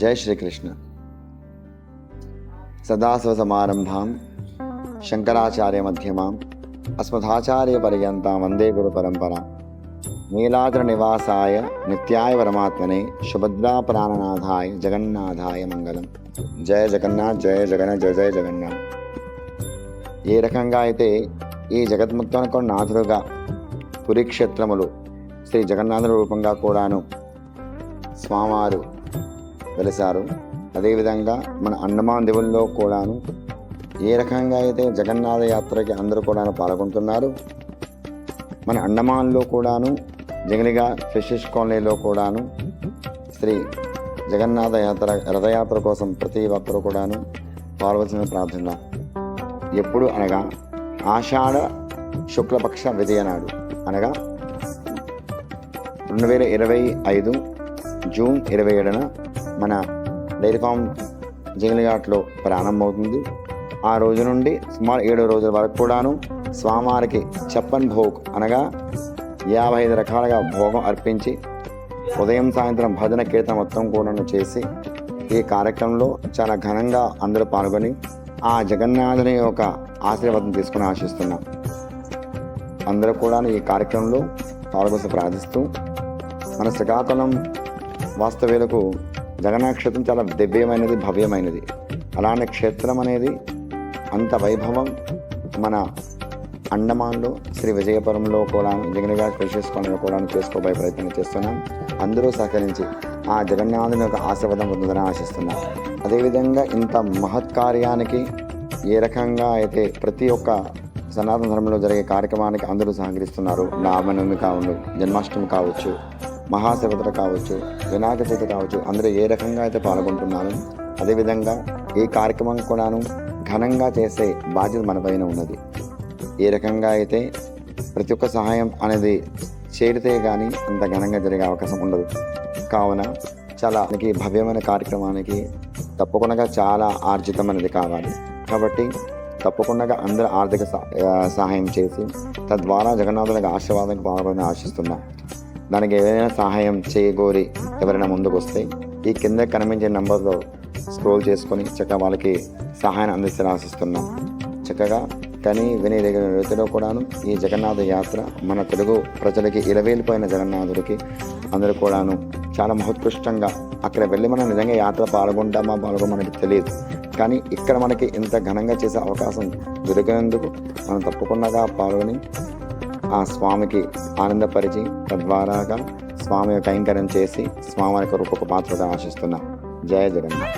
जय श्री कृष्ण। सदाशिवसमारंभां शंकराचार्य मध्यमां अस्मदाचार्य पर्यन्तां वंदे गुरु परंपरा। नीलाद्र निवासाय नित्याय परमात्मने सुभद्रा प्राणनाथाय जगन्नाथाय मंगलम। जय जगन्नाथ जय जगन्नाथ जय जय जगन्नाथ। ఏ రకంగా అయితే ఈ జగత్ముక్తానికి నాథుడుగా పురీక్షేత్రములు శ్రీ జగన్నాథుని రూపంగా కూడాను స్వామివారు వెలిసారు, అదేవిధంగా మన అండమాన్ దీవుల్లో కూడాను ఏ రకంగా అయితే జగన్నాథ యాత్రకి అందరూ కూడాను పాల్గొంటున్నారు, మన అండమాన్లో కూడాను జంగిలిగా ఫిషెస్ కాలనీలో కూడాను శ్రీ జగన్నాథ యాత్ర రథయాత్ర కోసం ప్రతి ఒక్కరు కూడాను పాల్గొల్సిన ప్రార్థన ఎప్పుడు అనగా ఆషాఢ శుక్లపక్ష విజయ నాడు అనగా 2025 జూన్ 27న మన డైరీ ఫామ్ జంగిలిఘాట్లో ప్రారంభమవుతుంది. ఆ రోజు నుండి సుమారు 7 రోజుల వరకు కూడాను స్వామివారికి చెప్పన్ భోగ్ అనగా 55 రకాలుగా భోగం అర్పించి ఉదయం సాయంత్రం భజన కీర్తన మొత్తం కూడాను చేసి ఈ కార్యక్రమంలో చాలా ఘనంగా అందరూ పాల్గొని ఆ జగన్నాథుని యొక్క ఆశీర్వాదం తీసుకుని ఆశిస్తున్నాం. అందరూ కూడా ఈ కార్యక్రమంలో పాల్గొని ప్రార్థిస్తూ మన శ్రీకాకుళం వాస్తవ్యులకు జగన్నాథ క్షేత్రం చాలా దివ్యమైనది, భవ్యమైనది. అలానే క్షేత్రం అనేది అంత వైభవం మన అండమాన్లో శ్రీ విజయపురంలో కూడా జగన్గా కృషిస్కోవడంలో కూడా చేసుకోబోయే ప్రయత్నం చేస్తున్నాం. అందరూ సహకరించి ఆ జగన్నాథుని యొక్క ఆశీర్వాదం పొందుదని ఆశిస్తున్నాం. అదేవిధంగా ఇంత మహత్ కార్యానికి ఏ రకంగా అయితే ప్రతి ఒక్క సనాతన ధర్మంలో జరిగే కార్యక్రమానికి అందరూ సహకరిస్తున్నారు. రామనవమి కావచ్చు, జన్మాష్టమి కావచ్చు, మహాశివరాత్రి కావచ్చు, వినాయక చవితి కావచ్చు, అందరూ ఏ రకంగా అయితే పాల్గొంటున్నారు. అదేవిధంగా ఈ కార్యక్రమం కూడాను ఘనంగా చేసే బాధ్యత మన పైన ఉన్నది. ఏ రకంగా అయితే ప్రతి ఒక్క సహాయం అనేది చేరితే కానీ అంత ఘనంగా జరిగే అవకాశం ఉండదు. కావున చాలా భవ్యమైన కార్యక్రమానికి తప్పకుండా చాలా ఆర్జితం అనేది కావాలి. కాబట్టి తప్పకుండా అందరూ ఆర్థిక సహాయం చేసి తద్వారా జగన్నాథునికి ఆశీర్వాదానికి పాల్గొని ఆశిస్తున్నాం. దానికి ఏదైనా సహాయం చేయగోరి ఎవరైనా ముందుకు వస్తే ఈ కింద కనిపించే నెంబర్లో స్క్రోల్ చేసుకొని చక్కగా వాళ్ళకి సహాయాన్ని అందిస్తే ఆశిస్తున్నాం. చక్కగా కానీ విని రీతిలో కూడాను ఈ జగన్నాథ యాత్ర మన తెలుగు ప్రజలకి ఇలవేలిపోయిన జగన్నాథుడికి అందరూ కూడాను చాలా మహోత్కృష్టంగా అక్కడ వెళ్ళి మనం నిజంగా యాత్ర పాల్గొనడానికి తెలియదు. కానీ ఇక్కడ మనకి ఇంత ఘనంగా చేసే అవకాశం దొరికినందుకు మనం తప్పకుండా పాల్గొని ఆ స్వామికి ఆనందపరిచి తద్వారాగా స్వామి కైంకర్యం చేసి స్వామి యొక్క రూపక పాత్రగా ఆశిస్తున్నాం. జయ జగన్నాథ్.